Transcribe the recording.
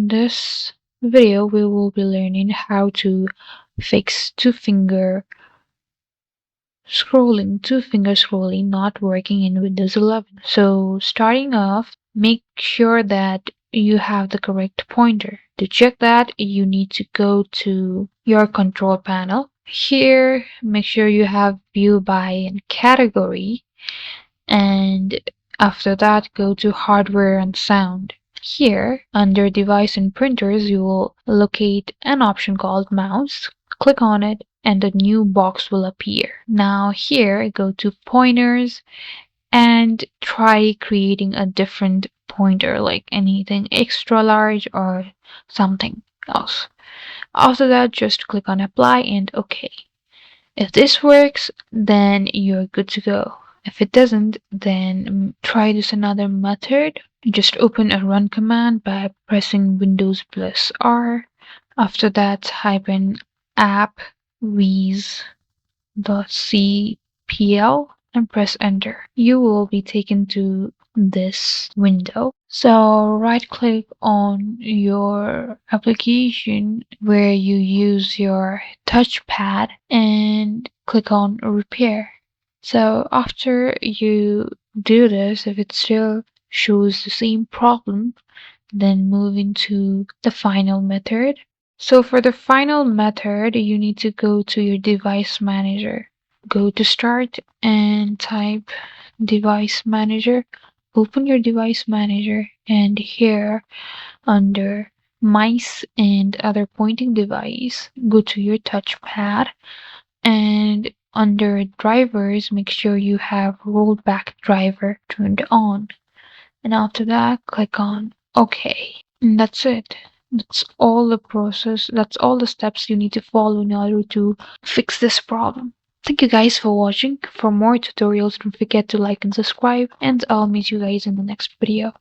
this video, we will be learning how to fix two-finger scrolling not working in Windows 11. So starting off, make sure that you have the correct pointer. To check that, you need to go to your control panel. Here, make sure you have view by and category, and after that, go to hardware and sound. Here, under device and printers, you will locate an option called mouse. Click on it and a new box will appear. Now here, go to pointers and try creating a different pointer, like anything extra large or something else. After that, just click on apply and OK. If this works, then you're good to go. If it doesn't, then try this another method. Just open a run command by pressing Windows plus R. After that, type in appwiz.cpl and press enter. You will be taken to this window. So right click on your application where you use your touchpad and click on repair. So after you do this, if it still shows the same problem, then move into the final method. So for the final method, you need to go to your device manager. Go to start and type device manager. Open your device manager and here under mice and other pointing device, go to your touchpad and under drivers, make sure you have rollback driver turned on. And after that, click on OK. And that's it. That's all the process. That's all the steps you need to follow in order to fix this problem. Thank you guys for watching. For more tutorials, don't forget to like and subscribe, and I'll meet you guys in the next video.